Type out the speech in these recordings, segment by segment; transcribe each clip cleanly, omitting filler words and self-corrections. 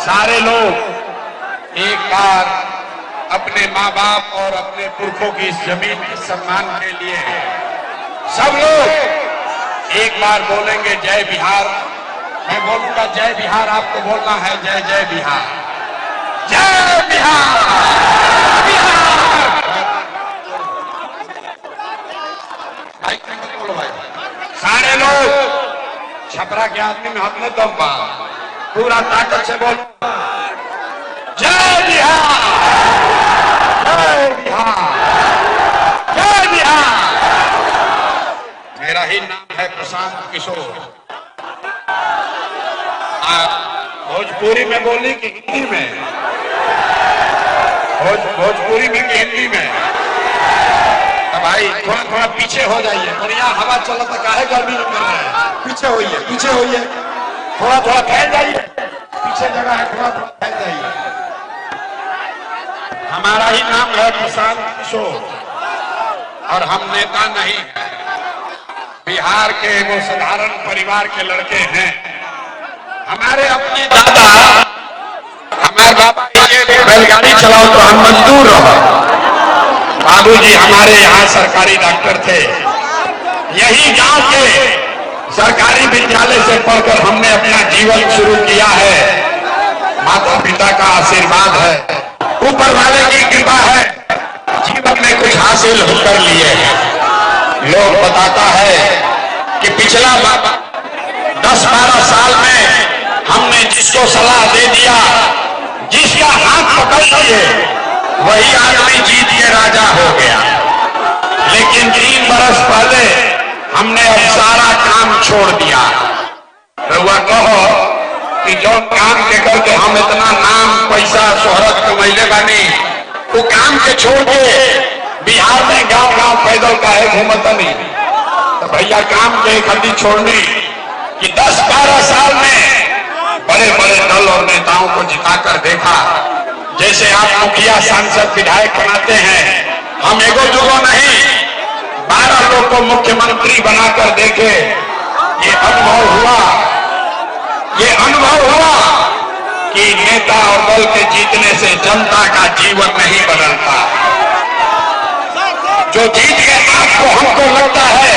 सारे लोग एक बार अपने माँ बाप और अपने पुरखों की इस जमीन के सम्मान के लिए सब लोग एक बार बोलेंगे जय बिहार। मैं बोलूंगा जय बिहार, आपको बोलना है जय जय बिहार, जय बिहार, बिहार। बोलो भाई, सारे लोग छपरा के आदमी में अपने दम पर पूरा ताकत से बोलो जय बिहार, जय बिहार, जय बिहार। मेरा ही नाम है प्रशांत किशोर। भोजपुरी में बोली कि हिंदी में? भोजपुरी में कि हिंदी में? तो भाई थोड़ा थोड़ा पीछे हो जाइए, बढ़िया हवा चला तो काहे गर्मी में कर रहे हैं? पीछे होइए, पीछे होइए, थोड़ा थोड़ा फैल जाइए, पीछे जगह है, थोड़ा थोड़ा फैल जाइए। हमारा ही नाम है प्रशांत किशोर और हम नेता नहीं हैं, बिहार के वो साधारण परिवार के लड़के हैं। हमारे अपने दादा, हमारे बाबा ये बैलगाड़ी चलाओ तो हम मजदूर रहो। बाबूजी हमारे यहाँ सरकारी डॉक्टर थे। यही गांव के सरकारी विद्यालय से पढ़कर हमने अपना जीवन शुरू किया है। माता पिता का आशीर्वाद है, ऊपर वाले की कृपा है, जीवन में कुछ हासिल कर लिए हैं। लोग बताता है कि पिछला 10-12 साल में हमने जिसको सलाह दे दिया, जिसका हाथ पकड़ लिए, वही आदमी जीत के राजा हो गया। लेकिन 3 बरस पहले हमने अब सारा काम छोड़ दिया। रउआ कहो कि जो काम के करके हम इतना नाम पैसा शोहरत कमैले बानी, वो काम के छोड़ के बिहार में गांव गांव पैदल काहे घूमतनी? तो भैया काम के खंडी छोड़नी कि 10-12 साल में बड़े बड़े दल और नेताओं को जिताकर देखा। जैसे आप मुखिया सांसद विधायक बनाते हैं, हम एगो दुगो नहीं 12 लोग को मुख्यमंत्री बनाकर देखे। ये अनुभव हुआ कि नेता और दल के जीतने से जनता का जीवन नहीं बदलता। जो जीत गए, आपको हमको लगता है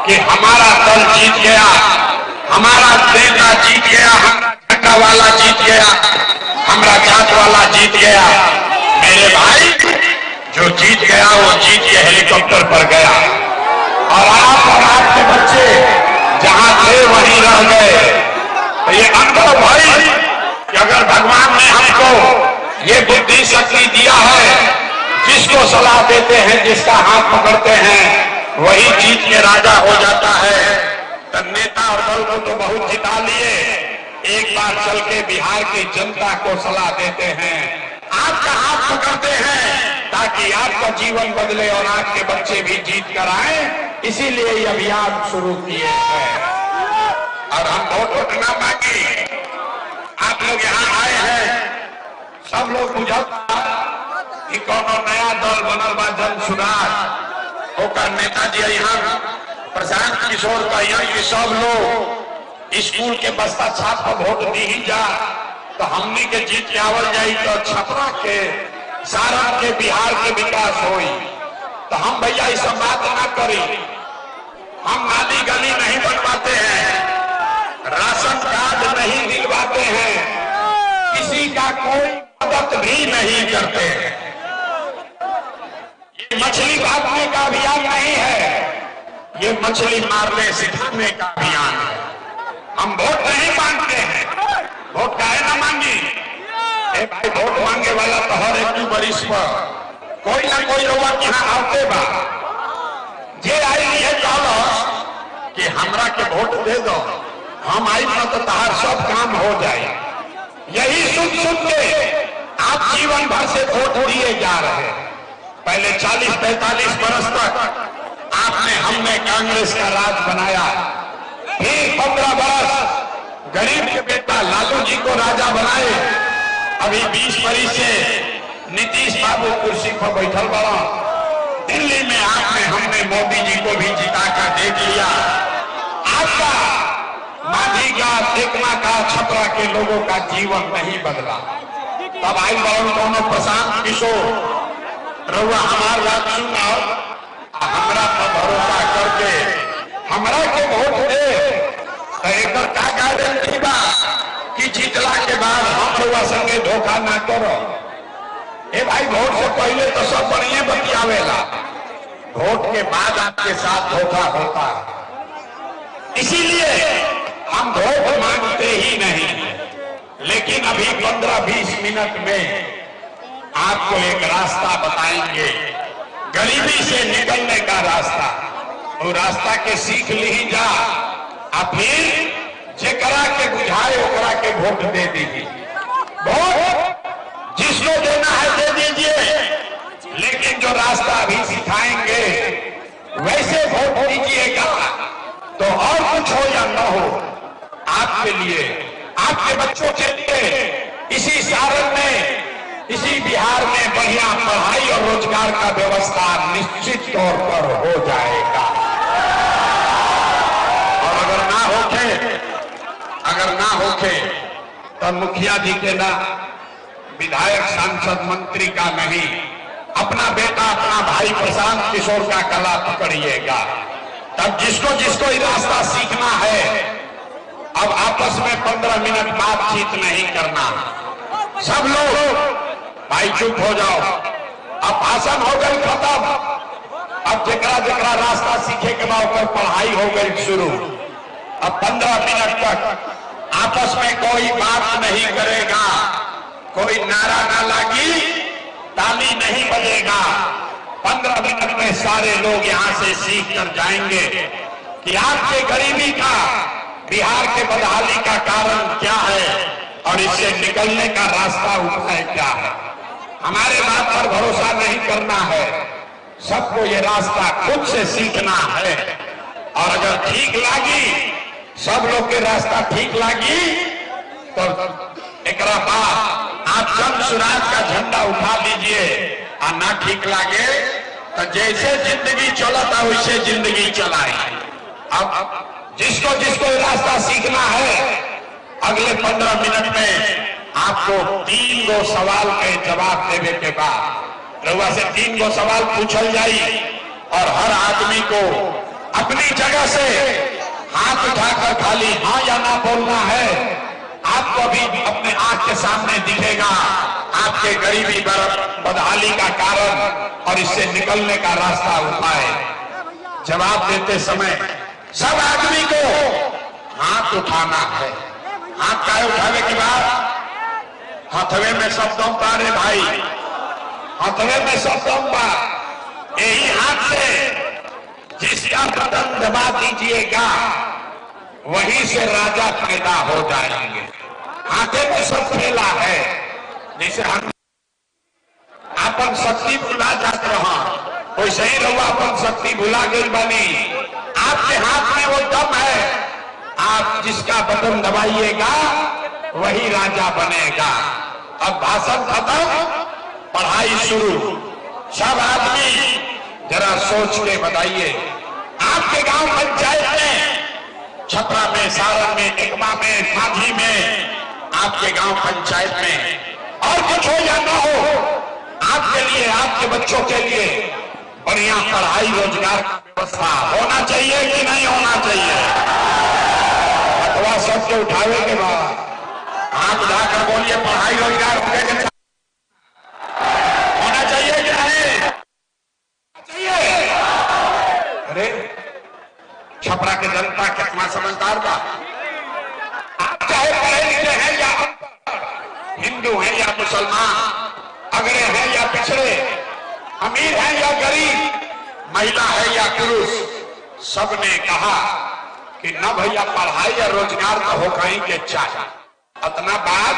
कि हमारा दल जीत गया, हमारा नेता जीत गया, हमारा झंडा वाला जीत गया, हमारा जात वाला जीत गया। मेरे भाई, जो जीत गया वो जीत के हेलीकॉप्टर पर गया और आप और आपके बच्चे जहां थे वहीं रह गए। तो ये अनुभव भाई कि अगर भगवान ने हमको ये बुद्धि शक्ति दिया है, जिसको सलाह देते हैं, जिसका हाथ पकड़ते हैं, वही जीत के राजा हो जाता है। तो नेता और दल को तो बहुत जिता लिए, एक बार चल के बिहार की जनता को सलाह देते हैं, आपका हाथ पकड़ते हैं ताकि आपका जीवन बदले और आपके बच्चे भी जीत कर आए। इसीलिए ये अभियान शुरू किए हैं। और हम वोट ना मांगे, आप लोग यहाँ आए हैं, सब लोग बुझता कि कोनो नया दल बनल बा जन सुधार, ओकर नेताजी यहाँ प्रशांत किशोर का यहाँ कि सब लोग स्कूल के बस्ता छाप पर वोट दी ही जा, तो हमनी के जीत के आवल जाई तो छपरा के सारण के बिहार के विकास होई। तो हम भैया इस बात ना करी, हम नाली गली नहीं बनवाते हैं, राशन कार्ड नहीं दिलवाते हैं, किसी का कोई मदद भी नहीं करते हैं। ये मछली भागने का अभियान नहीं है, ये मछली मारने सिखाने का अभियान है। हम वोट नहीं मांगते हैं, वोट काहे ना मांगी? ए भाई, वोट मांगे वाला तो हर एक बरिस पर कोई ना कोई लोग यहाँ आते बा, जे आई है कहलस कि हमरा के वोट दे दो, हम आई ना तो तहार सब काम हो जाए। यही सुन के आप जीवन भर से वोट दिए जा रहे हैं। पहले 40-45 बरस तक आपने हमने कांग्रेस का राज बनाया, फिर 15 बरस गरीब के बेटा लालू जी को राजा बनाए, अभी 20 बरस से नीतीश बाबू कुर्सी पर बैठल बड़ा। दिल्ली में आपने हमने मोदी जी को भी जिताकर देख लिया। आपका मांझी का, टेकमा का, छपरा के लोगों का जीवन नहीं बदला। तब आई बड़न दोनों प्रशांत किशोर रउआ हमार बात सुनाओ, हमरा पर भरोसा करके हमरा के वोट दे, तो एक का गारंटी बा कि जीतला के बाद हम रउआ संगे धोखा ना करो। ए भाई, वोट से पहले तो सब बढ़िया बतियावेला, वोट के बाद आपके साथ धोखा होता है। इसीलिए हम वोट मांगते ही नहीं। लेकिन अभी 15-20 मिनट में आपको एक रास्ता बताएंगे, गरीबी से निकलने का रास्ता। वो रास्ता के सीख ली जा, अब फिर जेकरा के बुझाए ओकरा के वोट दे दीजिए। वोट जिसको देना है दे दीजिए, लेकिन जो रास्ता अभी सिखाएंगे वैसे वोट दीजिएगा, तो और कुछ हो या न हो, आपके लिए, आपके बच्चों के लिए इसी सारण में, इसी बिहार में बढ़िया पढ़ाई और रोजगार का व्यवस्था निश्चित तौर पर हो जाएगा। और अगर ना होके तो मुखिया जी के ना, विधायक, सांसद, मंत्री का नहीं, अपना बेटा, अपना भाई प्रशांत किशोर का कला पकड़िएगा। तब जिसको जिसको ये रास्ता सीखना है, अब आपस में 15 मिनट बातचीत नहीं करना। सब लोग भाई चुप हो जाओ, अब भाषण हो गई खत्म। अब जकरा जकरा रास्ता सीखे के बाद पढ़ाई हो गई शुरू। अब 15 मिनट तक आपस में कोई बात नहीं करेगा, कोई नारा ना लगी, ताली नहीं बजेगा। 15 मिनट में सारे लोग यहां से सीख कर जाएंगे कि आपके गरीबी का, बिहार के बदहाली का कारण क्या है और इससे निकलने का रास्ता उपाय क्या है। हमारे बात पर भरोसा नहीं करना है, सबको ये रास्ता खुद से सीखना है। और अगर ठीक लगी, सब लोग के रास्ता ठीक लगी, तो एक बाद आप जन सुराज का झंडा उठा लीजिए। और ना ठीक लगे तो जैसे जिंदगी चलता वैसे जिंदगी चलाए। अब जिसको जिसको रास्ता सीखना है, अगले 15 मिनट में आपको 3 गो सवाल के जवाब देने के बाद रउआ से 3 गो सवाल पूछल जाई, और हर आदमी को अपनी जगह से हाथ उठाकर खाली हाँ या ना बोलना है। आपको भी अपने आंख के सामने दिखेगा आपके गरीबी बदहाली का कारण और इससे निकलने का रास्ता उपाय। जवाब देते समय सब आदमी को हाथ उठाना है। हाथ का उठाने के बाद हथवे में सब दम पा रे भाई, हथवे में सब दम पा। यही हाथ से जिसका बटन दबा दीजिएगा वहीं से राजा पैदा हो जाएंगे। हाथे में सब खेला है, जैसे हम अपन शक्ति भुला जाते रहा, वैसे ही रहुआ अपन शक्ति भुला गई बनी। आपके हाथ में वो दम है, आप जिसका बटन दबाइएगा वही राजा बनेगा। अब भाषण खत्म, पढ़ाई शुरू। सब आदमी जरा सोच के बताइए, आपके गांव पंचायत में, छपरा में, सारण में, टेकमा में, मांझी में, आपके गांव पंचायत में और कुछ हो या ना हो, आपके लिए, आपके बच्चों के लिए बढ़िया पढ़ाई रोजगार का व्यवस्था होना चाहिए कि नहीं होना चाहिए? अथवा सबके उठावे के बाद हाथ उठाकर बोलिए पढ़ाई रोजगार होना चाहिए कि नहीं चाहिए? अरे छपरा के जनता कितना समझदार बा। आप चाहे पढ़े लिखे हैं या अनपढ़, हिंदू हैं या मुसलमान, अगड़े हैं या पिछड़े, अमीर हैं या गरीब, महिला है या पुरुष, सबने कहा कि न भैया पढ़ाई या रोजगार तो हो कहीं के चाहिए। इतना बात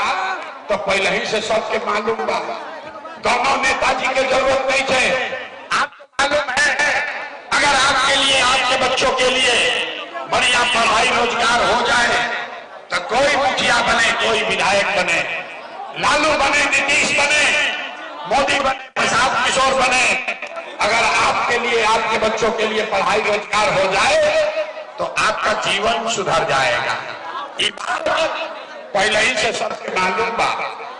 तो पहले ही से सबके मालूम बा। दोनों नेताजी के जरूरत नहीं थे, आपको मालूम है। अगर आपके लिए, आपके बच्चों के लिए बढ़िया पढ़ाई रोजगार हो जाए तो कोई मुखिया बने, कोई विधायक बने, लालू बने, नीतीश बने, मोदी बने, प्रशांत किशोर बने, अगर आपके लिए, आपके बच्चों के लिए पढ़ाई रोजगार हो जाए तो आपका जीवन सुधर जाएगा। ये बात पहले ही से सबके मालूम बा।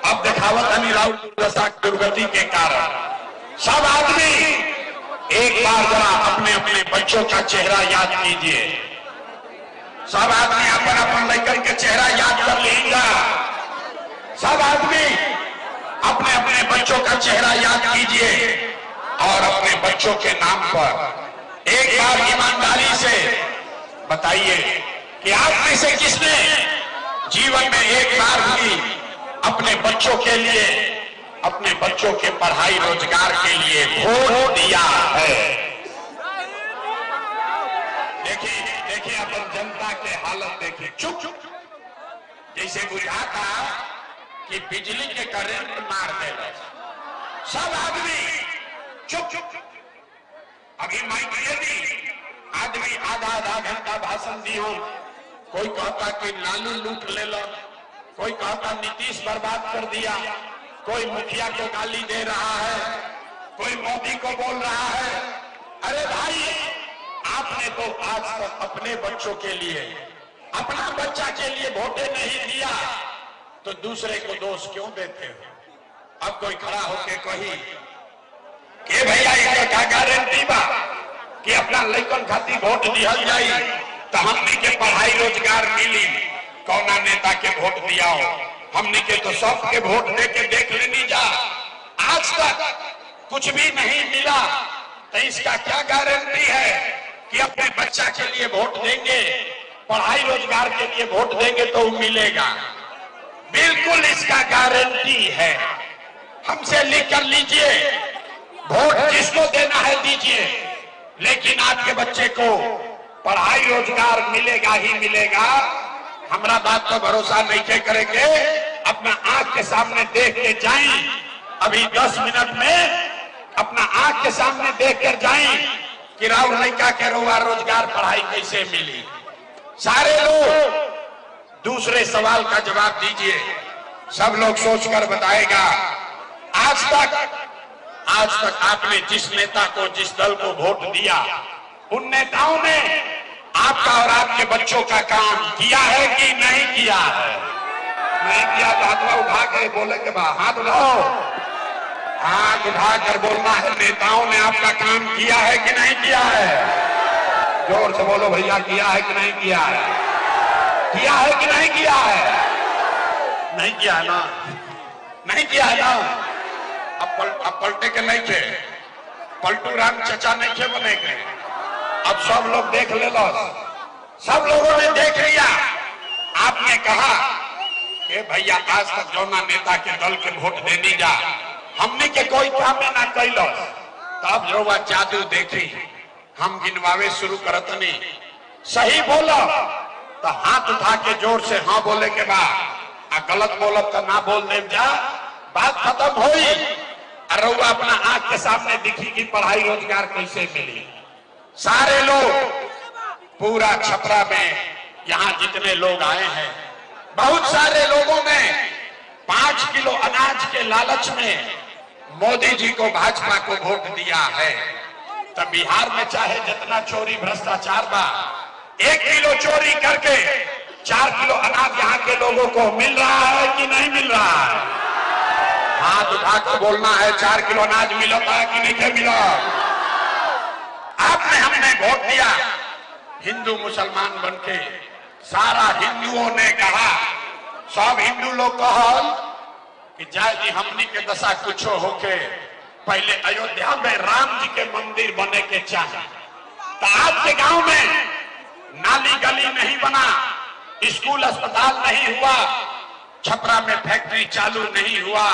अब दिखावत हनी राउत दुर्दशा दुर्गति के कारण सब आदमी एक बार जरा अपने अपने बच्चों का चेहरा याद कीजिए। सब आदमी अपन अपन लेकर के चेहरा याद कर लीजिएगा। सब आदमी अपने अपने बच्चों का चेहरा याद कीजिए और अपने बच्चों के नाम पर एक बार ईमानदारी से बताइए कि आप में से किसने जीवन में एक बार भी अपने बच्चों के लिए, अपने बच्चों के पढ़ाई रोजगार के लिए वोट दिया है? देखिए देखिए अपन जनता के हालत देखिए, चुप चुप जैसे बुझाता कि बिजली के करंट मार देगा। सब आदमी चुप चुप। अभी माइक ये दी आदमी आधा घंटा भाषण दी हो। कोई कहता कि लालू लूट ले लो, कोई कहता नीतीश बर्बाद कर दिया, कोई मुखिया को गाली दे रहा है, कोई मोदी को बोल रहा है। अरे भाई, आपने तो आज तक अपने बच्चों के लिए, अपना बच्चा के लिए वोटे नहीं दिया, तो दूसरे को दोष क्यों देते हो? अब कोई खड़ा होके कही कि भैया इसका गारंटी बा कि अपना लइकन खातिर वोट दिहल जाई तो हमनी के पढ़ाई रोजगार मिली। कौना नेता के वोट दिया हो? हमनी के तो सबके वोट दे के देख लेनी जा, आज तक कुछ भी नहीं मिला। तो इसका क्या गारंटी है कि अपने बच्चा के लिए वोट देंगे, पढ़ाई रोजगार के लिए वोट देंगे तो मिलेगा? बिल्कुल इसका गारंटी है। हमसे लिख कर लीजिए, वोट जिसको देना है दीजिए, लेकिन आपके बच्चे को पढ़ाई रोजगार मिलेगा ही मिलेगा। हमारा बात पर भरोसा नहीं करेंगे, अपना आंख के सामने देख के जाएं। अभी 10 मिनट में अपना आंख के सामने देख कर जाएं कि राहुल लड़का के रोजगार पढ़ाई कैसे मिली। सारे लोग दूसरे सवाल का जवाब दीजिए, सब लोग सोचकर बताएगा। आज तक आपने जिस नेता को, जिस दल को वोट दिया, उन नेताओं ने आपका और आपके बच्चों का काम किया है कि नहीं किया है? नहीं किया तो हाथ उठा के बोले के बाद हाथ उठाओ, हाथ उठाकर बोलना है नेताओं ने आपका काम किया है कि नहीं किया है? जोर से बोलो भैया, किया है कि नहीं किया है? किया है कि नहीं किया है? नहीं किया है ना? नहीं किया है ना? अब पलटे के नहीं थे, पलटू राम चचा नहीं थे बने के। अब सब लोग देख ले लो, सब लोगों ने देख लिया। आपने कहा कि भैया आज तक जौना नेता के दल के वोट देनी जा, हमने के कोई काम में ना कैलो। तब जो वह जादू देखी, हम गिनवावे शुरू करत नहीं। सही बोलो तो हाथ उठा के जोर से हाँ बोले के बाद, गलत बोलब तो ना बोल दे जा, बात खत्म होई। रउआ अपना आंख के सामने दिखी कि पढ़ाई रोजगार कैसे मिली। सारे लोग पूरा छपरा में यहाँ जितने लोग आए हैं, बहुत सारे लोगों ने 5 किलो अनाज के लालच में मोदी जी को, भाजपा को वोट दिया है। तब बिहार में चाहे जितना चोरी भ्रष्टाचार बा, 1 किलो चोरी करके 4 किलो अनाज यहाँ के लोगों को मिल रहा है कि नहीं मिल रहा है? हाथ उठाकर बोलना है, 4 किलो अनाज मिलता है कि नहीं मिला? आपने, हमने वोट दिया हिंदू मुसलमान बनके। सारा हिंदुओं ने कहा, सब हिंदू लोग कहल कि जाए हमनी के दशा कुछ होके पहले अयोध्या में राम जी के मंदिर बने के चाहे। तो आज के गांव में नाली गली नहीं बना, स्कूल अस्पताल नहीं हुआ, छपरा में फैक्ट्री चालू नहीं हुआ,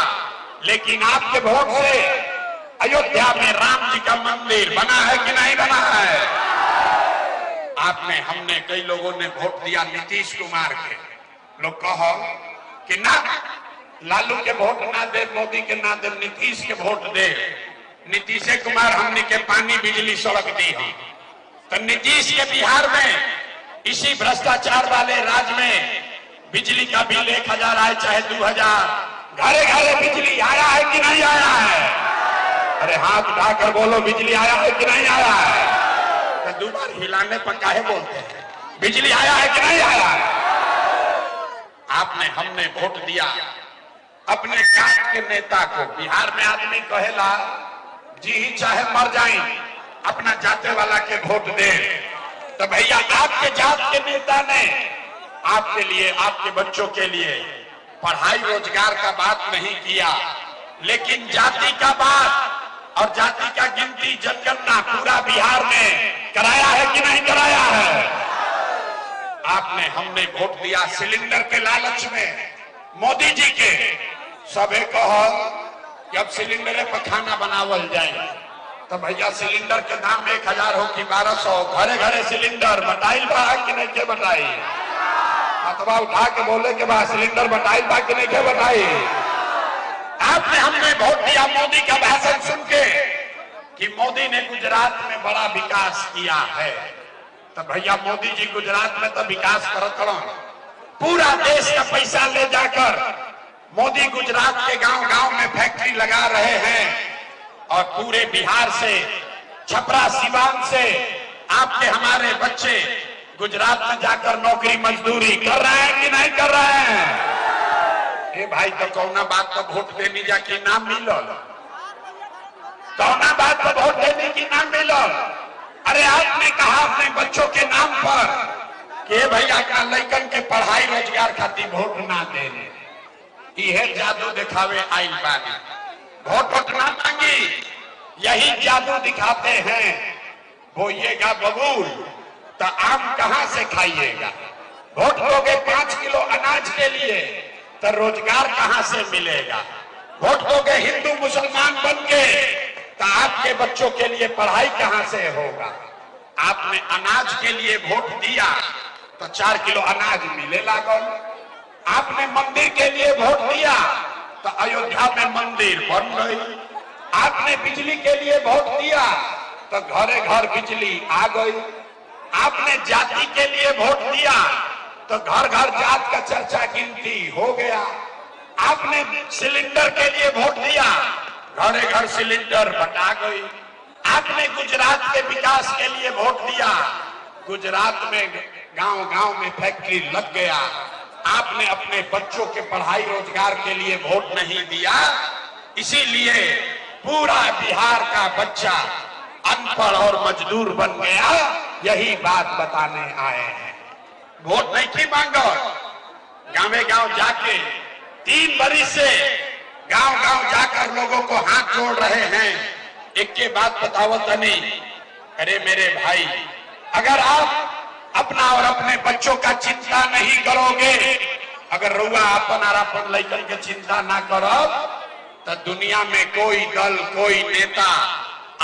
लेकिन आपके वोट से अयोध्या में राम जी का मंदिर बना है कि नहीं बना है? आपने, हमने, कई लोगों ने वोट दिया नीतीश कुमार के। लोग कहो कि ना लालू के वोट ना दे, मोदी के ना दे, नीतीश के वोट दे। नीतीश कुमार हमने के पानी बिजली सड़क दी है। तो नीतीश के बिहार में इसी भ्रष्टाचार वाले राज्य में बिजली का बिल 1000 आए चाहे 2000, घरे घरे बिजली आया है कि नहीं आया है? अरे हाथ उठाकर बोलो, बिजली आया है कि नहीं आया है? तो 2 बार हिलाने पर काहे बोलते हैं? बिजली आया है कि नहीं आया है? आपने हमने वोट दिया अपने जात के नेता को। बिहार में आदमी कहेला जी ही चाहे मर जाए अपना जाते वाला के वोट दे। तो भैया आपके जात के नेता ने आपके लिए, आपके बच्चों के लिए पढ़ाई रोजगार का बात नहीं किया, लेकिन जाति का बात और जाति का गिनती जनगणना पूरा बिहार में कराया है कि नहीं कराया है? आपने हमने वोट दिया सिलेंडर के लालच में मोदी जी के। सबे कहो कि अब सिलेंडर पर खाना बनावल जाए, तो भैया सिलेंडर के दाम 1000 हो कि 1200, घरे घरे सिलेंडर बटाइल बा कि नहीं के बटाई? अथवा उठा के बोले के बाद सिलेंडर बटाइल बा कि नहीं के बटाई? आपने हमने वोट दिया मोदी का भाषण सुन के कि मोदी ने गुजरात में बड़ा विकास किया है। तो भैया मोदी जी गुजरात में तो विकास करत हन, पूरा देश का पैसा ले जाकर मोदी गुजरात के गांव गांव में फैक्ट्री लगा रहे हैं और पूरे बिहार से, छपरा सिवान से आपके हमारे बच्चे गुजरात में जाकर नौकरी मजदूरी कर रहे हैं कि नहीं कर रहे हैं? ए भाई तो कौना बात पर वोट देने जाके नाम मिलल, कौना बात पर वोट देने की नाम मिलल? अरे आपने कहा अपने बच्चों के नाम पर कि भैया का लड़कन के पढ़ाई रोजगार खातिर वोट ना देने, यह जादू दिखावे आइल बानी। वोट ना मांगी, यही जादू दिखाते हैं। बोइएगा बबूल तो आम कहां से खाइएगा? वोट दोगे 5 किलो अनाज के लिए तो रोजगार कहां से मिलेगा? वोट दोगे हिंदू मुसलमान बन के तो आपके बच्चों के लिए पढ़ाई कहां से होगा? आपने अनाज के लिए वोट दिया तो 4 किलो अनाज मिले लागल। आपने मंदिर के लिए वोट दिया तो अयोध्या में मंदिर बन गई। आपने बिजली के लिए वोट दिया तो घरे घर बिजली आ गई। आपने जाति के लिए वोट दिया तो घर घर जात का चर्चा गिनती हो गया। आपने सिलेंडर के लिए वोट दिया, घरे घर सिलेंडर बटा गई। आपने गुजरात के विकास के लिए वोट दिया, गुजरात में गांव गांव में फैक्ट्री लग गया। आपने अपने बच्चों के पढ़ाई रोजगार के लिए वोट नहीं दिया, इसीलिए पूरा बिहार का बच्चा अनपढ़ और मजदूर बन गया। यही बात बताने आए हैं। वोट नहीं की मांगो, गांवे गांव जाके 3 बरिस से गांव गांव जाकर लोगों को हाथ जोड़ रहे हैं। एक के बात बताओ तनी, अरे मेरे भाई, अगर आप अपना और अपने बच्चों का चिंता नहीं करोगे, अगर रुआ अपन और अपन लड़कन के चिंता ना करो, तो दुनिया में कोई दल, कोई नेता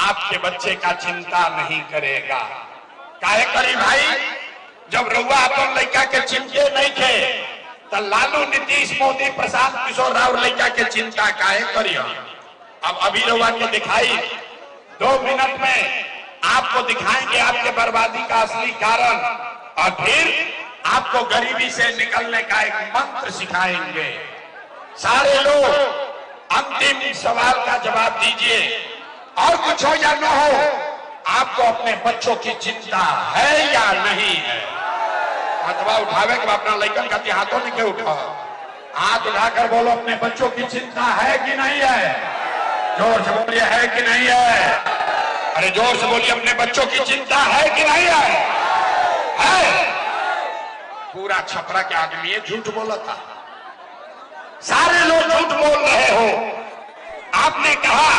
आपके बच्चे का चिंता नहीं करेगा। काहे करी भाई? जब रुआ अपन लड़का के चिंते नहीं थे तो लालू, नीतीश, मोदी, प्रशांत किशोर राव लड़का के चिंता काहे करियो? अब अभी रुआ के दिखाई 2 मिनट में आपको दिखाएंगे आपके बर्बादी का असली कारण, और फिर आपको गरीबी से निकलने का एक मंत्र सिखाएंगे। सारे लोग अंतिम सवाल का जवाब दीजिए, और कुछ हो या न हो, आपको अपने बच्चों की चिंता है या नहीं है? अथवा उठावे के अपना लड़कन का हाथों नहीं के उठाओ, हाथ उठाकर बोलो अपने बच्चों की चिंता है कि नहीं है? जोर से बोलिए, है कि नहीं है? अरे जोर से बोलिए, अपने बच्चों की चिंता है कि नहीं है? है। पूरा छपरा के आदमी ये झूठ बोला था, सारे लोग झूठ बोल रहे हो। आपने कहा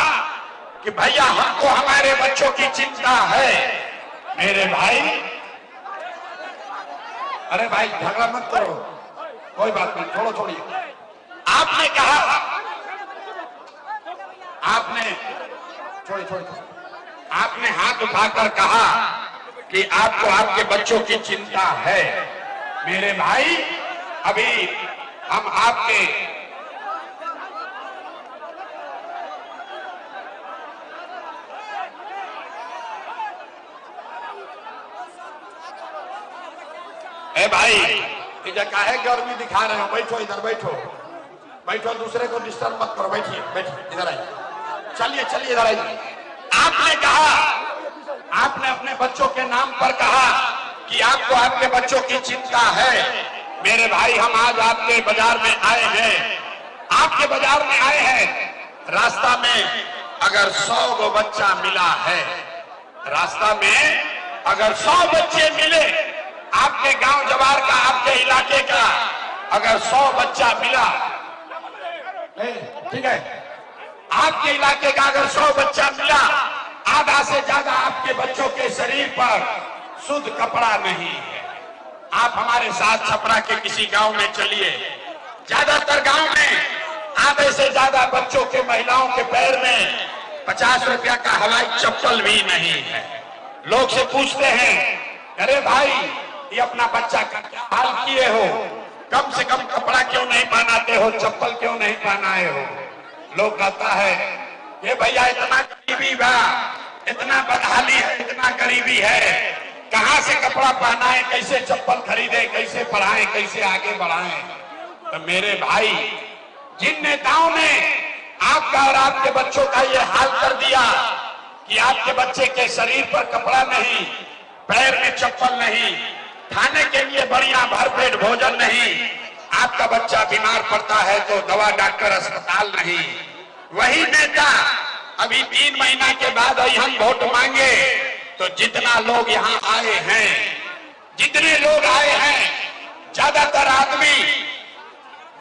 कि भैया हमको हमारे बच्चों की चिंता है। मेरे भाई, अरे भाई झगड़ा मत करो, कोई बात नहीं, छोड़ो छोड़िए। आपने कहा, आपने छोड़िए, आपने हाथ उठाकर कहा कि आपको आपके बच्चों की चिंता है। मेरे भाई, अभी हम आपके ए भाई, इधर काहे गर्मी दिखा रहे हो? बैठो इधर, बैठो बैठो, दूसरे को डिस्टर्ब मत करो। बैठिए, बैठिए, इधर आइए, चलिए चलिए, इधर आइए। आपने कहा, आपने अपने बच्चों के नाम पर कहा कि आपको आपके बच्चों की चिंता है। मेरे भाई, हम आज आपके बाजार में आए हैं, आपके बाजार में आए हैं। रास्ता में अगर 100 गो बच्चा मिला है, रास्ता में अगर 100 बच्चे मिले, आपके गांव जवार का, आपके इलाके का अगर 100 बच्चा मिला, ठीक है, आपके इलाके का अगर 100 बच्चा मिला, आधा से ज्यादा आपके बच्चों के शरीर पर शुद्ध कपड़ा नहीं है। आप हमारे साथ छपरा के किसी गांव में चलिए, ज्यादातर गांव में आधे से ज्यादा बच्चों के, महिलाओं के पैर में 50 रुपया का हवाई चप्पल भी नहीं है। लोग से पूछते हैं, अरे भाई ये अपना बच्चा का क्या हाल किए हो, कम से कम कपड़ा क्यों नहीं पहनाते हो, चप्पल क्यों नहीं पहनाए हो। लोग कहता है ये भैया इतना गरीबी बा, इतना बदहाली है, इतना गरीबी है, कहां से कपड़ा पहनाए, कैसे चप्पल खरीदे, कैसे पढ़ाए, कैसे आगे बढ़ाए। तो मेरे भाई, जिन नेताओं ने आपका और आपके बच्चों का ये हाल कर दिया कि आपके बच्चे के शरीर पर कपड़ा नहीं, पैर में चप्पल नहीं, खाने के लिए बढ़िया भरपेट भोजन नहीं, आपका बच्चा बीमार पड़ता है तो दवा डॉक्टर अस्पताल नहीं, वही नेता अभी 3 महीना के बाद हम वोट मांगे तो जितना लोग यहाँ आए हैं, जितने लोग आए हैं, ज्यादातर आदमी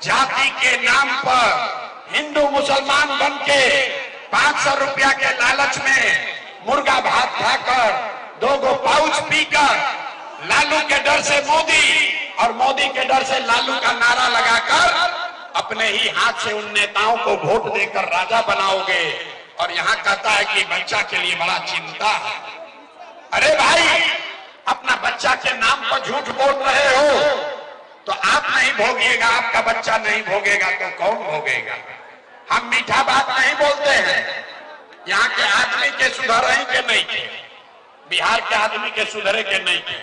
जाति के नाम पर हिंदू मुसलमान बन के 500 रुपया के लालच में मुर्गा भात खाकर, 2 गो पाउच पीकर, लालू के डर से मोदी और मोदी के डर से लालू का नारा लगाकर अपने ही हाथ से उन नेताओं को वोट देकर राजा बनाओगे। और यहाँ कहता है कि बच्चा के लिए बड़ा चिंता है। अरे भाई, अपना बच्चा के नाम पर झूठ बोल रहे हो तो आप नहीं भोगिएगा, आपका बच्चा नहीं भोगेगा तो कौन भोगेगा। हम मीठा बात नहीं बोलते हैं। यहाँ के आदमी के सुधरे के नहीं थे, बिहार के आदमी के सुधरे के नहीं थे।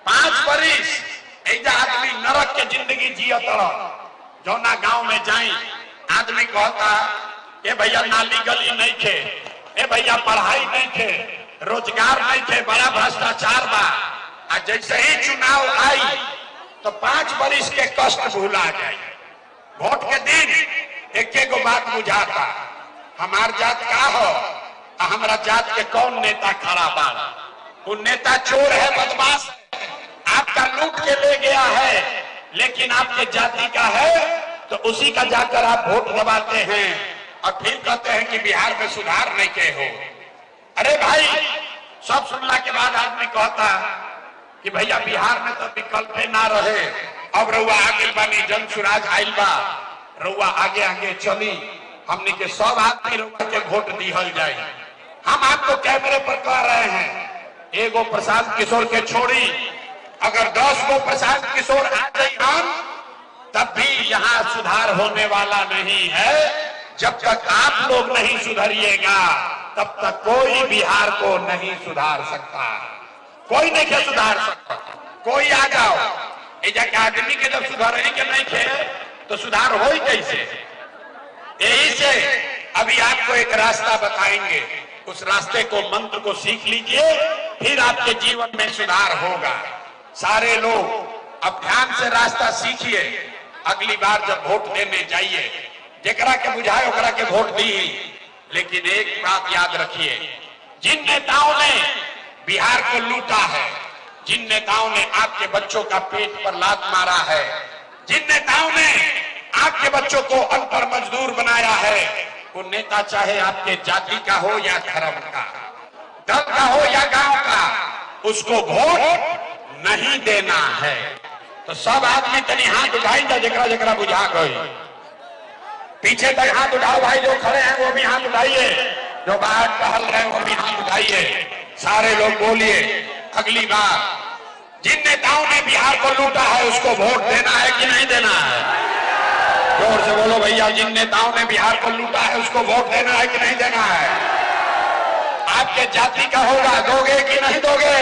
5 बरिस ऐसा आदमी नरक के जिंदगी जिया तरह, जौना गांव में जाई आदमी कहता ए भैया नाली गली नहीं थे, ए भैया पढ़ाई नहीं थे, रोजगार नहीं थे, बड़ा भ्रष्टाचार बा। जैसे ही चुनाव आई तो 5 बरिस के कष्ट भूला जाए। वोट के दिन एक गो बात बुझाता, हमार जात का हो, हमारा जात के कौन नेता खड़ा बा। वो नेता चोर है, बदमाश है, आपका लूट के ले गया है, लेकिन आपके जाति का है तो उसी का जाकर आप वोट दबाते हैं और फिर कहते हैं कि बिहार में सुधार नहीं के हो। अरे भाई, सब सुनने के बाद आदमी कहता कि भैया बिहार में तो विकल्प ना रहे, अब रउआ आगे बानी, जन सुराज आइल बा, रउआ आगे आगे चली, हमने के सब आदमी रउआ के वोट दिहल जाए। हम आपको कैमरे पर कह रहे हैं, एगो प्रशांत किशोर के छोड़ी अगर 10 गो प्रशांत किशोर आ जाए तब भी यहाँ सुधार होने वाला नहीं है। जब तक आप लोग नहीं सुधरिएगा तब तक कोई बिहार को नहीं सुधार सकता, कोई नहीं क्या सुधार सकता। कोई आ जाओ, एक आदमी के जब सुधार के नहीं थे तो सुधार हो ही कैसे। यही से अभी आपको एक रास्ता बताएंगे, उस रास्ते को, मंत्र को सीख लीजिए, फिर आपके जीवन में सुधार होगा। सारे लोग अब ध्यान से रास्ता सीखिए, अगली बार जब वोट देने जाइए, जेकरा के बुझाए ओकरा के वोट दी। लेकिन एक बात याद रखिए, जिन नेताओं ने बिहार को लूटा है, जिन नेताओं ने आपके बच्चों का पेट पर लात मारा है, जिन नेताओं ने आपके बच्चों को अनपढ़ मजदूर बनाया है, वो नेता चाहे आपके जाति का हो या धर्म का, दल का हो या गांव का, उसको वोट नहीं देना है। तो सब आदमी तनी हाथ उठाएंगे, जकरा जकरा बुझा गए, पीछे तक हाथ उठाओ भाई, जो खड़े हैं वो भी हाथ उठाइए, जो बाहर टहल रहे हैं वो भी हाथ उठाइए। सारे लोग बोलिए, अगली बार जिन नेताओं ने बिहार को लूटा है उसको वोट देना है कि नहीं देना है। जोर से बोलो भैया, जिन नेताओं ने बिहार को लूटा है उसको वोट देना है कि नहीं देना है। आपके जाति का होगा, दोगे कि नहीं दोगे।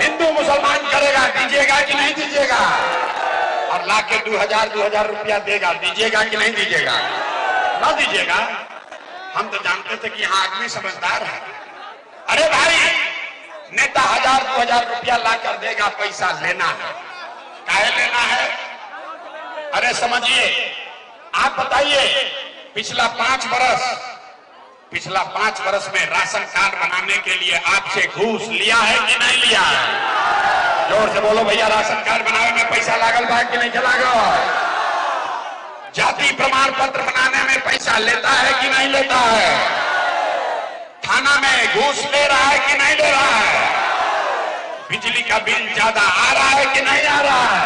हिंदू मुसलमान करेगा, दीजिएगा कि नहीं दीजिएगा। और लाके 2000 रुपया देगा, दीजिएगा कि नहीं दीजिएगा। ना दीजिएगा। हम तो जानते थे कि यहाँ आदमी समझदार है। अरे भाई, नेता 1000-2000 रुपया लाकर देगा, पैसा लेना है। काहे लेना है? अरे समझिए, आप बताइए, पिछला 5 वर्ष में राशन कार्ड बनाने के लिए आपसे घूस लिया है कि नहीं लिया है? जोर से बोलो भैया, राशन कार्ड बनाने में पैसा लागल बा कि नहीं लागल? जाति प्रमाण पत्र बनाने में पैसा लेता है कि नहीं लेता है? थाना में घूस ले रहा है कि नहीं ले रहा है? बिजली का बिल ज्यादा आ रहा है कि नहीं आ रहा है?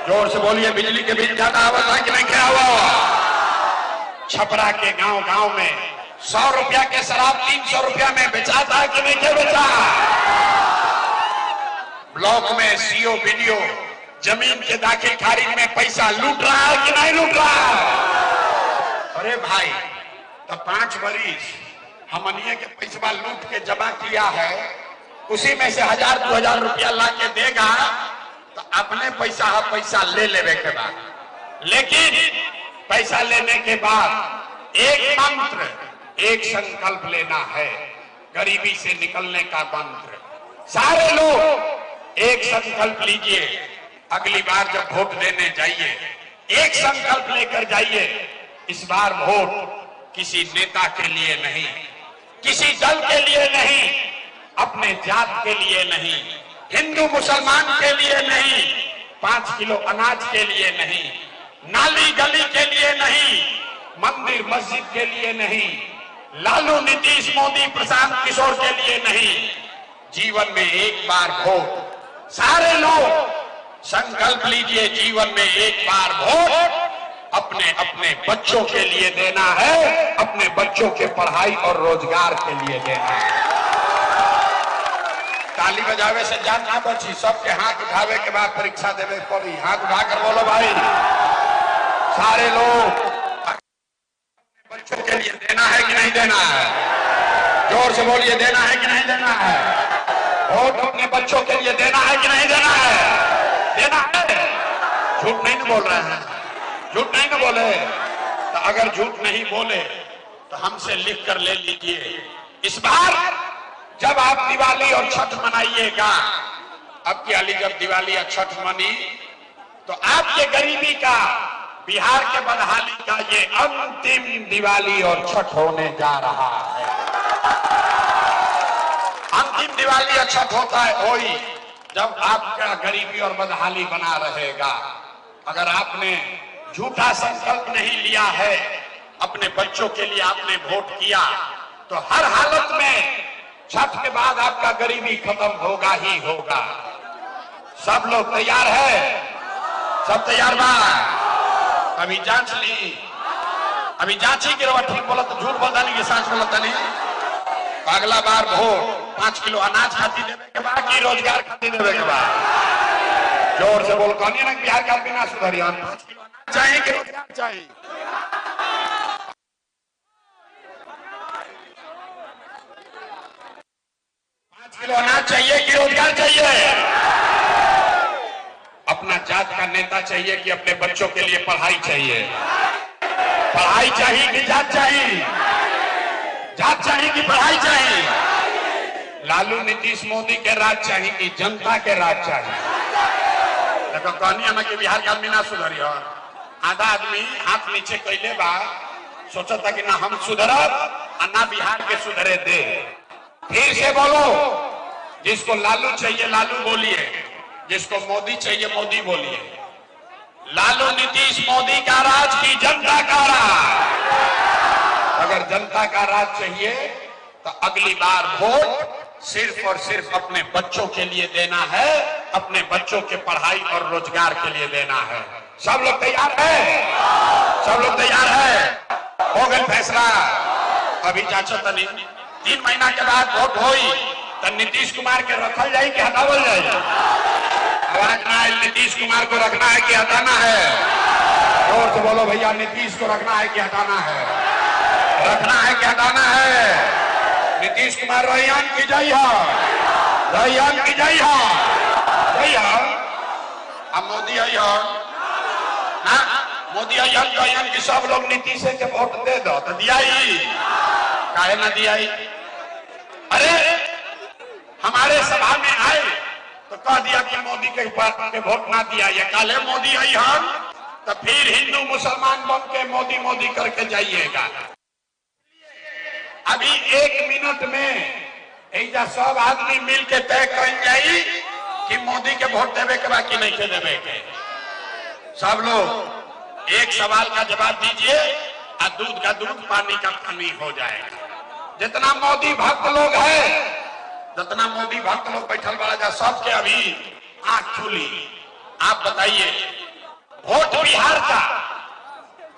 जोर से बोलिए, बिजली के बिल ज्यादा आ रहा है कि नहीं? क्या हुआ? छपरा के गांव में 100 रुपया के शराब 300 रुपया में बेचाता है कि नहीं? क्या बेचा? ब्लॉक में सीओ बीडीओ जमीन के दाखिल खारिज में पैसा लूट रहा है कि नहीं लूट रहा है? अरे भाई, तो 5 वरिष्ठ हमनिए के पैसा लूट के जमा किया है, उसी में से 1000-2000 रुपया ला के देगा तो अपने पैसा ले लेवे के बाद। लेकिन पैसा लेने के बाद एक मंत्र, एक संकल्प लेना है, गरीबी से निकलने का मंत्र। सारे लोग एक संकल्प लीजिए, अगली बार जब वोट देने जाइए एक संकल्प लेकर जाइए। इस बार वोट किसी नेता के लिए नहीं, किसी दल के लिए नहीं, अपने जात के लिए नहीं, हिंदू मुसलमान के लिए नहीं, 5 किलो अनाज के लिए नहीं, नाली गली के लिए नहीं, मंदिर मस्जिद के लिए नहीं, लालू नीतीश मोदी प्रशांत किशोर के लिए नहीं, जीवन में एक बार वोट। सारे लोग संकल्प लीजिए, जीवन में एक बार वोट अपने अपने बच्चों के लिए देना है, अपने बच्चों के पढ़ाई और रोजगार के लिए देना है। ताली बजावे से जान ना बची, सबके हाथ उठावे के बाद परीक्षा देवे पड़ी। हाथ उठाकर बोलो भाई, सारे लोग बच्चों के लिए देना है कि नहीं देना है? जोर से बोलिए, देना है कि नहीं देना है? वोट अपने बच्चों के लिए देना है कि नहीं देना है? देना है। झूठ नहीं ना बोल रहे हैं, झूठ नहीं ना बोले। तो अगर झूठ नहीं बोले तो हमसे लिख कर ले लीजिए। इस बार जब आप दिवाली और छठ मनाइएगा, अब की वाली जब दिवाली और छठ मनी तो आपके गरीबी का, बिहार के बदहाली का ये अंतिम दिवाली और छठ होने जा रहा है। अंतिम दिवाली और छठ होता है वही जब आपका गरीबी और बदहाली बना रहेगा। अगर आपने झूठा संकल्प नहीं लिया है, अपने बच्चों के लिए आपने वोट किया, तो हर हालत में छठ के बाद आपका गरीबी खत्म होगा ही होगा। सब लोग तैयार है? सब तैयार बा? अभी जांच ली, अभी जांची की रवा ठीक बोला तो झूठ बोलता नहीं कि सांस बोलता नहीं। अगला बार वोट 5 किलो अनाज खाती देवे के बाद की रोजगार खाती देवे के बाद? जोर से बोल, कहनी ना बिहार का बिना सुधरी 5 किलो अनाज चाहिए कि रोजगार चाहिए? 5 किलो अनाज चाहिए कि रोजगार चाहिए? अपना जात का नेता चाहिए कि अपने बच्चों के लिए पढ़ाई चाहिए? पढ़ाई चाहिए कि जात चाहिए? जात चाहिए कि पढ़ाई चाहिए? लालू नीतीश मोदी के राज चाहिए कि जनता के राज चाहिए? देखो कहनी में कि बिहार के आदमी ना सुधरी हो। आधा आदमी हाथ नीचे कैले बा, सोचता कि ना हम सुधरब और ना बिहार के सुधरे दे। फिर से बोलो, जिसको लालू चाहिए लालू बोलिए, जिसको मोदी चाहिए मोदी बोलिए। लालू नीतीश मोदी का राज की जनता का राज? अगर जनता का राज चाहिए तो अगली बार वोट सिर्फ और सिर्फ अपने बच्चों के लिए देना है, अपने बच्चों के पढ़ाई और रोजगार के लिए देना है। सब लोग तैयार है? सब लोग तैयार है? हो गया फैसला? अभी जांचो तनी 3 महीना के बाद वोट होई तो नीतीश कुमार के रखल जाए कि हटावल जाए? आवाज ना आए, नीतीश कुमार को रखना है कि हटाना है? जोर से बोलो भैया, नीतीश को रखना है कि हटाना है? रखना है कि हटाना है? नीतीश कुमार रैयान की जय हो, रैयान की जय हो, जय हो। अब मोदी आई हो ना, मोदी आई रैयान की सब लोग नीतीश के वोट दे दो तो दिया ही काहे ना दिया ही? अरे हमारे सभा में आए तो कह दिया कि मोदी के वोट ना दिया, ये काले मोदी आई हम तो फिर हिंदू मुसलमान बन के मोदी मोदी करके जाइएगा। अभी 1 मिनट में ऐसा सब आदमी मिल के तय कर जाई कि मोदी के वोट देवे के बाद कि नहीं के देवे के। सब लोग एक सवाल का जवाब दीजिए और दूध का दूध पानी का पानी हो जाएगा। जितना मोदी भक्त लोग है, जितना मोदी भक्त लोग बैठल वाला जा, सबके अभी आंख खुली। आप बताइए वोट बिहार का,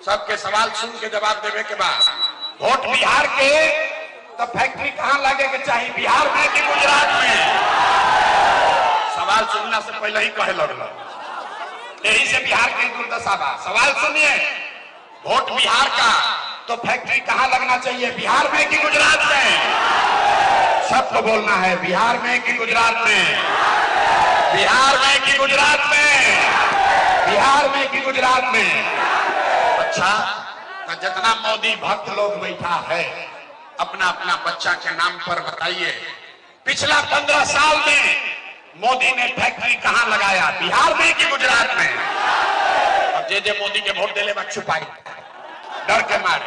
सबके सवाल सुन के जवाब देवे के बाद वोट बिहार के तो फैक्ट्री कहां लगे के चाहिए, बिहार में कि गुजरात में? सवाल सुनने से पहले ही कहे लगल, यही से बिहार की दुर्दशा बा। सवाल सुनिए, वोट बिहार का तो फैक्ट्री कहां लगना चाहिए, बिहार में कि गुजरात में? सबको बोलना है, बिहार में कि गुजरात में? बिहार में कि गुजरात में? बिहार में कि गुजरात में? अच्छा, तो जितना मोदी भक्त लोग बैठा है, अपना अपना बच्चा के नाम पर बताइए, पिछला 15 साल में मोदी ने फैक्ट्री कहां लगाया, बिहार में कि गुजरात में? अब जे मोदी के वोट देले बाद छुपाई डर के मारे।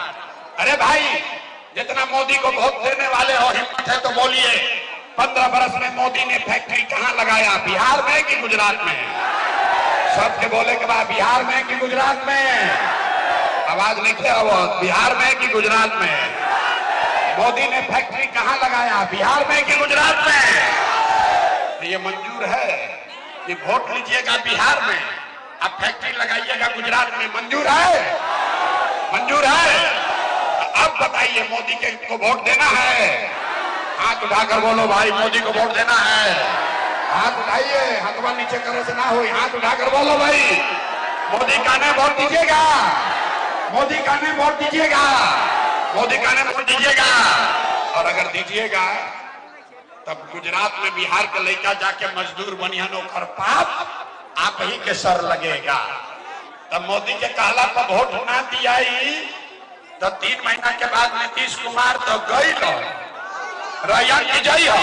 अरे भाई, जितना मोदी को वोट देने वाले हो, हिम्मत है तो बोलिए, 15 बरस में मोदी ने फैक्ट्री कहां लगाया, बिहार में कि गुजरात में? सबके बोले के बाद बिहार में कि गुजरात में? आवाज निकले अब, बिहार में कि गुजरात में? मोदी ने फैक्ट्री कहां लगाया, बिहार में कि गुजरात में? तो ये मंजूर है कि वोट लीजिएगा बिहार में, अब फैक्ट्री लगाइएगा गुजरात में? मंजूर है? मंजूर है? अब बताइए, मोदी के को वोट देना है? हाथ उठाकर बोलो भाई, मोदी को वोट देना है? हाथ उठाइए, हाथवा नीचे करे से ना हो, हाथ उठाकर बोलो भाई, मोदी का ने वोट दीजिएगा, मोदी का ने वोट दीजिएगा, मोदी का ने वोट दीजिएगा। और अगर दीजिएगा तब गुजरात में बिहार के लड़का जाके मजदूर बनियान ओकर पाप आप ही के सर लगेगा। तब मोदी के कहला पर वोट ना दिया तो 3 महीना के बाद नीतीश कुमार तो गई रैयन की जई हो,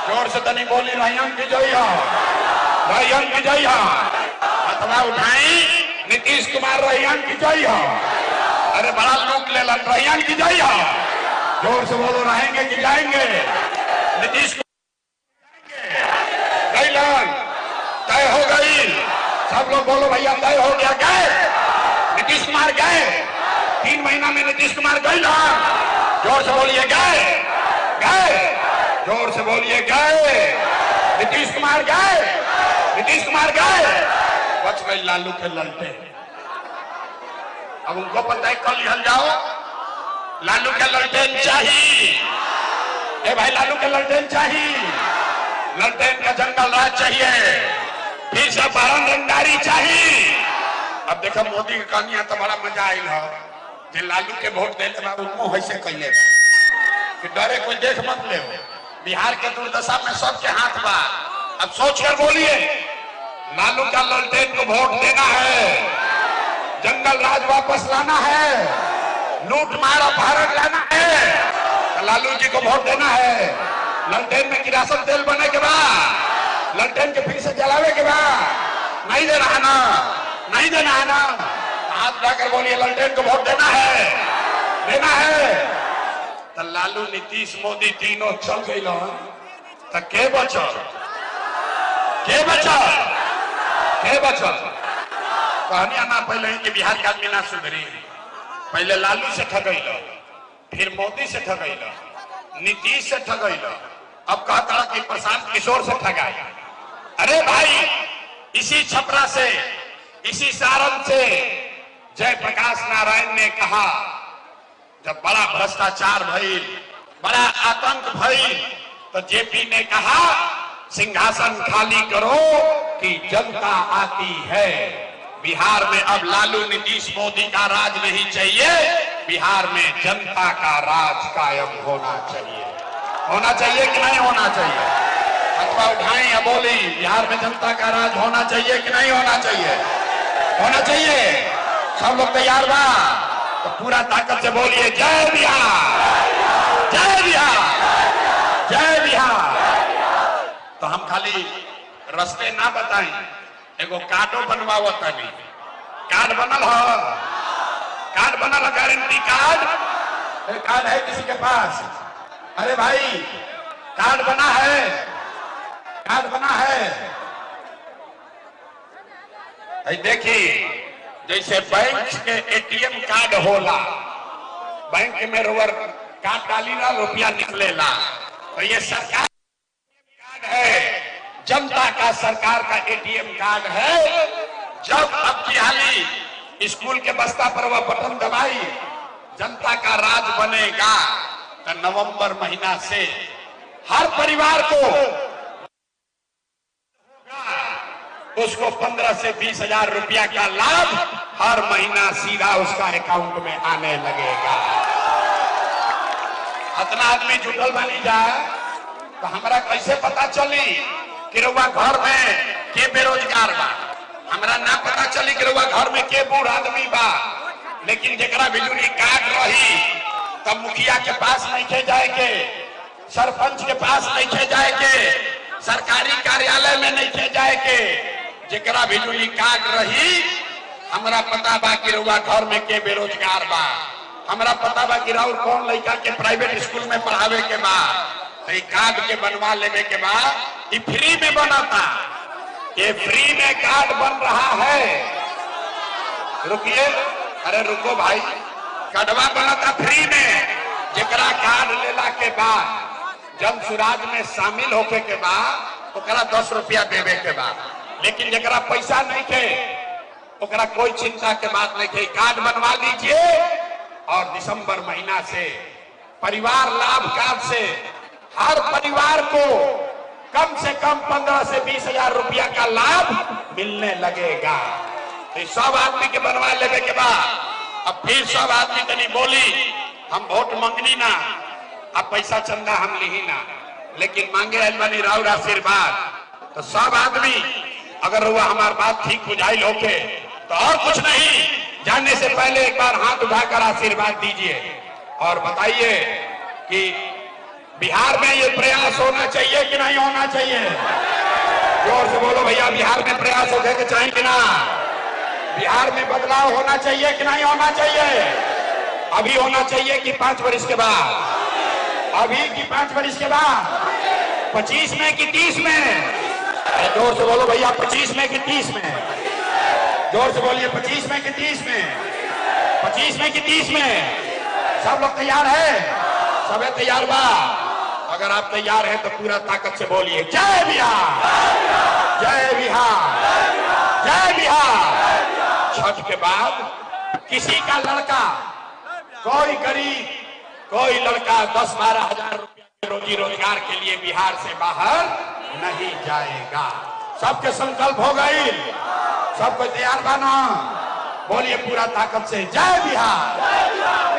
जोर से तनी बोली, रैयन की जई हो, रैयन की जई हो, अथवा उठाई नीतीश कुमार रैयन की जई हो। अरे बड़ा लूट ले लन, रैयन की जई हो, जोर से बोलो, रहेंगे कि जाएंगे? नीतीश गई लन, तय हो गई, सब लोग बोलो भैया तय हो गया, गए नीतीश कुमार गए, 3 महीना में नीतीश कुमार गई लन, जोर से बोलिए गए, गए, जोर से बोलिए गए, नीतीश कुमार गए, नीतीश कुमार गए। बच गई लालू के ललटे। अब उनको पता है कल लिहल जाओ, लालू के ललटेन चाहिए, ए भाई लालू के ललटेन चाहिए, ललटेन का जंगल राज चाहिए, फिर से बारन रंगदारी चाहिए। अब देखो मोदी की कहानियां तो बड़ा मजा आई हो, जे लालू के वोट देने बा उनको वैसे कैले कि डरे कोई देख मत ले। बिहार के दुर्दशा में सबके हाथ बा। अब सोच कर बोलिए, लालू का ललटेन को वोट देना है, जंगल राज वापस लाना है, लूट मार अपहरण लाना है, लालू जी को वोट देना है। ललटेन में किरासन तेल बने के बाद, ललटेन के फिर से जलावे के बाद नहीं देना है ना, नहीं देना है ना? हाथ उठाकर बोलिए, ललटेन को वोट देना है, देना है। तो लालू नीतीश मोदी तीनों चल गई तो के बचल, के बचल, के बचल? कहनिया ना पहले ही कि बिहार के आदमी ना सुधरी, पहले लालू से ठगैल, फिर मोदी से ठगैल, नीतीश से ठगैल, अब कहता कि प्रशांत किशोर से ठगा। अरे भाई, इसी छपरा से, इसी सारण से जयप्रकाश नारायण ने कहा, जब बड़ा भ्रष्टाचार भइल, बड़ा आतंक भइल, तो जेपी ने कहा सिंहासन खाली करो कि जनता आती है। बिहार में अब लालू नीतीश मोदी का राज नहीं चाहिए, बिहार में जनता का राज कायम होना चाहिए। होना चाहिए कि नहीं होना चाहिए? अथवा उठाएं या बोली, बिहार में जनता का राज होना चाहिए कि नहीं होना चाहिए? होना चाहिए। सब लोग तैयार बा तो पूरा ताकत से बोलिए, जय बिहार, जय बिहार, जय बिहार। तो हम खाली रस्ते ना बताई, एगो कार्डो बनवाओ तनी। कार्ड बनल हो, कार्ड बनल है, गारंटी कार्ड। कार्ड है किसी के पास? अरे भाई कार्ड बना है, कार्ड बना है। देखिए जैसे बैंक के एटीएम कार्ड होला, बैंक में रोवर कार्ड डाली ना रुपया निकलेला, तो ये सरकार कार्ड है, जनता का सरकार का एटीएम कार्ड है। जब अब की हाली स्कूल के बस्ता पर वह बटन दबाई, जनता का राज बनेगा, तो नवंबर महीना से हर परिवार को उसको 15 से 20 हजार रुपया का लाभ हर महीना सीधा उसका अकाउंट में आने लगेगा। इतना आदमी जुटल बनी जाए तो हमरा कैसे पता चली कि रउआ घर में के बेरोजगार बा? हमरा ना पता चली कि रउआ घर में के बूढ़ आदमी बा। लेकिन जेकरा बिजुली कार्ड रही तब मुखिया के पास नहीं खे जाए के, सरपंच के पास नहीं खे जाए के, सरकारी कार्यालय में नहीं खे जाए के। जेकरा बिजुली कार्ड रही, हमरा पता बा कि रउआ घर में के बेरोजगार बा, हमरा पता बा कि राउर कौन लड़का के प्राइवेट स्कूल में पढ़ावे के बा, तो कार्ड के बनवा लेवे के बा। ये फ्री में बनता, ये फ्री में कार्ड बन रहा है। रुकिए, अरे रुको भाई, कार्डवा बनता फ्री में। जेकरा कार्ड लेला के बाद जन सुराज में शामिल होके के बाद ओकरा 10 रुपया देवे के बाद। लेकिन जरा पैसा नहीं थे ओकरा कोई चिंता के बात नहीं थे, कार्ड बनवा लीजिए और दिसंबर महीना से परिवार लाभ कार्ड से हर परिवार को कम से कम 15 से 20 हजार रुपया का लाभ मिलने लगेगा। तो सब आदमी के बनवा लेवे के बाद अब फिर सब आदमी तनी बोली हम वोट मांगनी ना, अब पैसा चंदा हम ली ना, लेकिन मांगे अलमानी राउर आशीर्वाद। तो सब आदमी अगर हुआ हमारी बात ठीक बुझाई होके तो और कुछ नहीं, जानने से पहले एक बार हाथ उठाकर आशीर्वाद दीजिए और बताइए कि बिहार में ये प्रयास होना चाहिए कि नहीं होना चाहिए? जोर से बोलो भैया, बिहार में प्रयास होने के चाहिए कि ना? बिहार में बदलाव होना चाहिए कि नहीं होना चाहिए? अभी होना चाहिए कि 5 वर्ष के बाद? अभी की 5 वर्ष के बाद? 25 में कि 30 में? जोर से बोलो भैया, 25 में कि 30 में? जोर से बोलिए, 25 में कि 30 में? 25 में कि 30 में? सब लोग तैयार है? सबे तैयार बा? अगर आप तैयार हैं तो पूरा ताकत से बोलिए जय बिहार, जय बिहार, जय बिहार। छठ के बाद किसी का लड़का, कोई गरीब, कोई लड़का 10-12 हजार रुपया रोजी रोजगार के लिए बिहार से बाहर नहीं जाएगा। सबके संकल्प हो गई, सबको तैयार बना, बोलिए पूरा ताकत से जय बिहार।